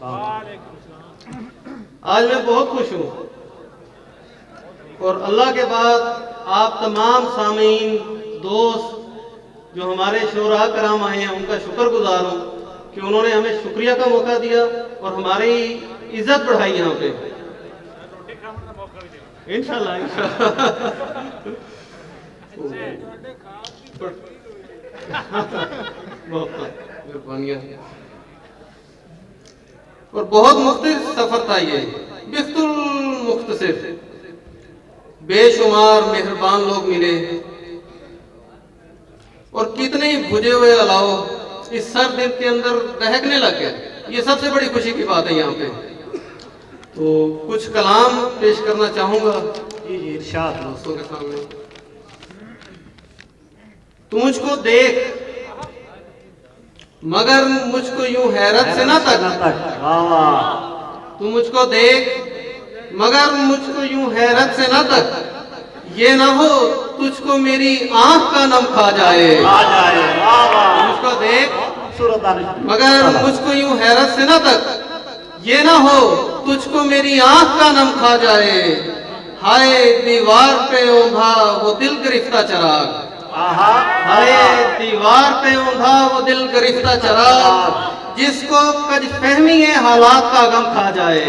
आज मैं बहुत खुश हूँ और अल्लाह के बाद आप तमाम सामीन दोस्त जो हमारे शोरा कराम आए हैं उनका शुक्रगुजार हूँ कि उन्होंने हमें शुक्रिया का मौका दिया और हमारी इज्जत बढ़ाई यहाँ पे। इंशाल्लाह और बहुत मुख्तलिफ सफर था ये, बिल्कुल मुख्तसिर। बेशुमार मेहरबान लोग मिले और कितने ही भुजे हुए अलाव इस सर्द दिन के अंदर दहकने लग गए। ये सबसे बड़ी खुशी की बात है यहाँ पे। तो कुछ कलाम पेश करना चाहूंगा इरशाद दोस्तों के सामने। तू मुझको देख मगर मुझको यूं हैरत से ना तक। तू मुझको देख मगर मुझको यूं हैरत से ना तक, ये ना हो तुझको मेरी आंख का नम खा जाए। मुझको देख मगर मुझको यूं हैरत से ना तक, ये ना हो तुझको मेरी आंख का नम खा जाए। हाय दीवार पे ओंधा वो दिल गिरफ्ता चराग, हाय दीवार पे ओंधा वो दिल गिरफ्ता चराग, जिसको कज फहमी है हालात का गम खा जाए।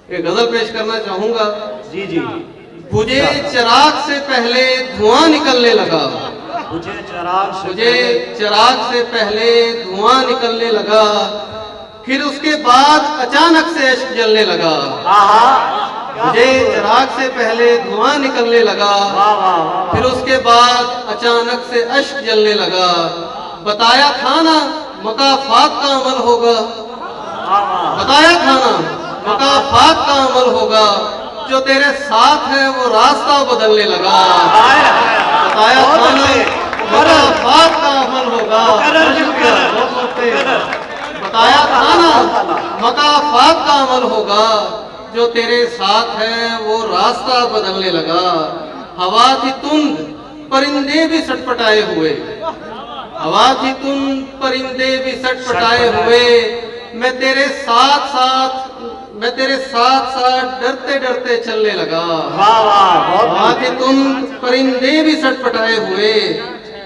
एक गजल पेश करना चाहूंगा। जी जी। बुझे चिराग से पहले धुआं निकलने लगा, मुझे चिराग से पहले धुआं निकलने लगा, फिर उसके बाद अचानक से अश्क जलने लगा। मुझे चिराग से पहले धुआं निकलने लगा, फिर उसके बाद अचानक से अश्क जलने लगा। बताया था ना मकाफात का अमल होगा, बताया था ना मकाफात का अमल होगा, जो तेरे साथ है वो रास्ता बदलने लगा। बताया था ना मकाफात का अमल होगा, बताया था ना मकाफात का अमल होगा, जो तेरे साथ है वो रास्ता बदलने लगा। हवा थी तुंद परिंदे भी सटपटाए हुए, हवा थी तुंद परिंदे भी सटपटाए हुए, मैं तेरे साथ साथ डरते डरते चलने लगा। हवा थी तुंद परिंदे भी सटपटाए हुए,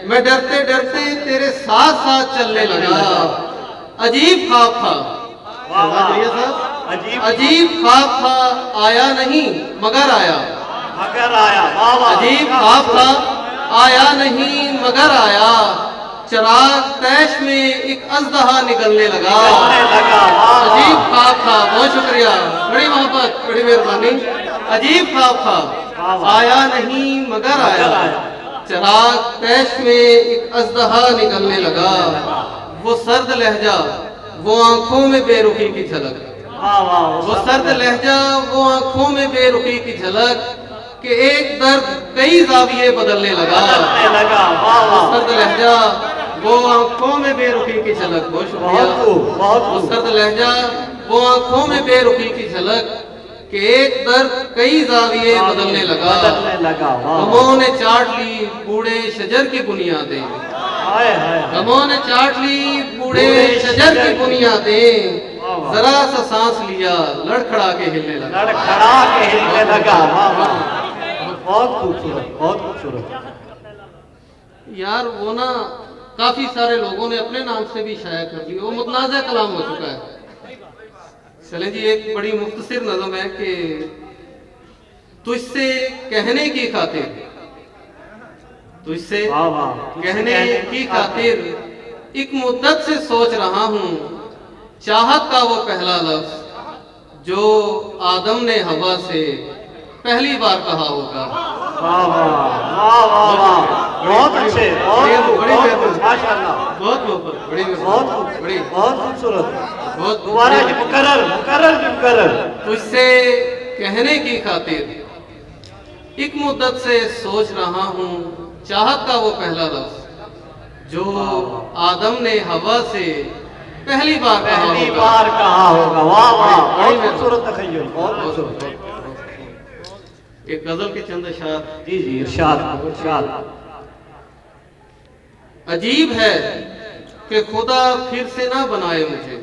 मैं डरते डरते तेरे साथ साथ चलने लगा। अजीब ख्वाब था, अजीब ख्वाब था, आया नहीं मगर आया, अजीब ख्वाब था, आया नहीं मगर आया। चिराग तैश में एक अजदहा निकलने लगा। अजीब ख्वाब था, बहुत शुक्रिया, बड़ी मोहब्बत, बड़ी मेहरबानी। अजीब ख्वाब था, आया नहीं मगर आया। चिराग तैश में एक अजदहा निकलने लगा। वो सर्द लहजा, वो आंखों में बेरुखी की झलक, वो सर्द लहजा, वो आंखों में बेरुखी की झलक, कि एक दर्द कई जाविये बदलने लगा। वो सर्द लहजा, वो आंखों में बेरुखी की झलक, बहुत शुक्रिया। वो सर्द लहजा, वो आंखों में बेरुखी की झलक, कि एक दर्द कई जाविये बदलने लगा। गमों ने चाट ली बूढ़े शजर की बुनियादें, गमों ने चाट ली बूढ़े शजर की बुनियादें, जरा सा सांस लिया लड़खड़ा के हिलने लगा। बहुत खूबसूरत, बहुत खूबसूरत। यार वो ना काफी सारे लोगों ने अपने नाम से भी शाया कर दी, वो मुतनाज़ा कलाम हो चुका है। चलें जी, एक बड़ी मुख्तसर नज़म है कि तुझसे कहने की खातिर, तुझसे कहने की खातिर एक मुद्दत से सोच रहा हूँ, चाहत का वो पहला लफ्ज जो आदम ने हवा से पहली बार कहा होगा। बहुत अच्छे, बहुत खूबसूरत, बहुत दोबारा मुकर्रर। तुझसे कहने की खातिर एक मुद्दत से सोच रहा हूँ, चाहत का वो पहला लफ्ज जो आदम ने हवा से पहली बार कहा होगा। वाह वाह, बहुत खूबसूरत तखय्युल, बहुत खूबसूरत। एक गजल के चंद अशार। जी जी, इरशाद इरशाद। अजीब है कि खुदा फिर से ना बनाए मुझे।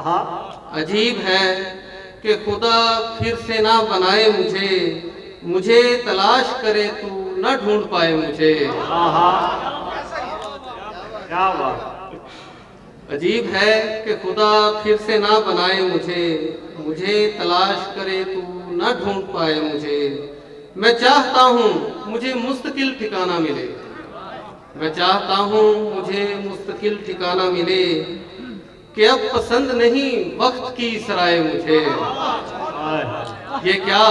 हाँ अजीब है कि खुदा फिर से ना बनाए मुझे, मुझे तलाश करे तू न ढूंढ पाए मुझे। हाँ क्या बात। अजीब है कि खुदा फिर से ना बनाए मुझे, मुझे तलाश करे तू न ढूंढ पाए मुझे। मैं चाहता हूँ मुझे मुस्तकिल ठिकाना मिले, मैं चाहता हूँ मुझे मुस्तकिल ठिकाना मिले, कि अब पसंद नहीं वक्त की सराय मुझे। ये क्या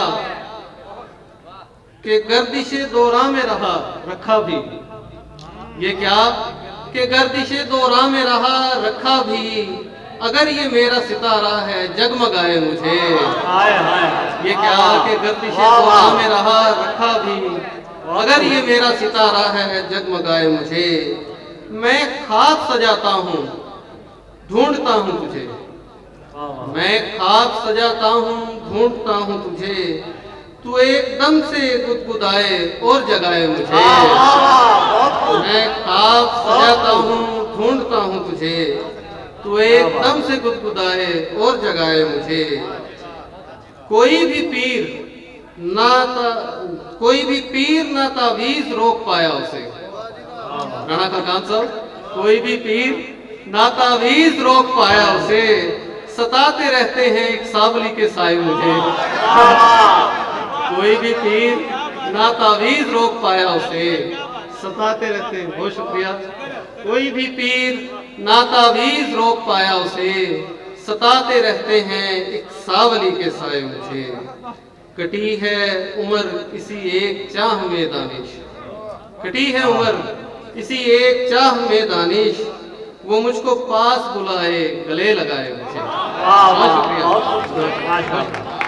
कि गर्दिशे दौरा में रखा भी, ये क्या कि गर्दिशे दौरा में रखा भी, अगर ये मेरा सितारा है जगमगाए मुझे। ये क्या कि गर्दिशे दौरा में रखा भी, अगर ये मेरा सितारा है जगमगाए मुझे। मैं ख्वाब सजाता हूँ ढूंढता हूँ तुझे, मैं ख्वाब सजाता हूँ ढूंढता हूँ तुझे, तू एकदम से गुदगुदाए और जगाए मुझे। मैं ख्वाब सजाता हूँ ढूंढता हूँ तुझे, तू एकदम से गुदगुदाए और जगाए मुझे। कोई भी पीर ना तावीज रोक पाया उसे। राणा खान साहब, कोई भी पीर ना तावीज रोक पाया उसे, सताते रहते हैं एक सावली के साए मुझे। कोई भी पीर ना तावीज रोक पाया उसे, सताते रहते हैं। बहुत शुक्रिया। कोई भी पीर ना तावीज रोक पाया उसे, सताते रहते हैं एक सावली के साए मुझे। कटी है उम्र इसी एक चाह में दानिश, कटी है उम्र इसी एक चाह में दानिश, वो मुझको पास बुलाए गले लगाए मुझे। बहुत शुक्रिया।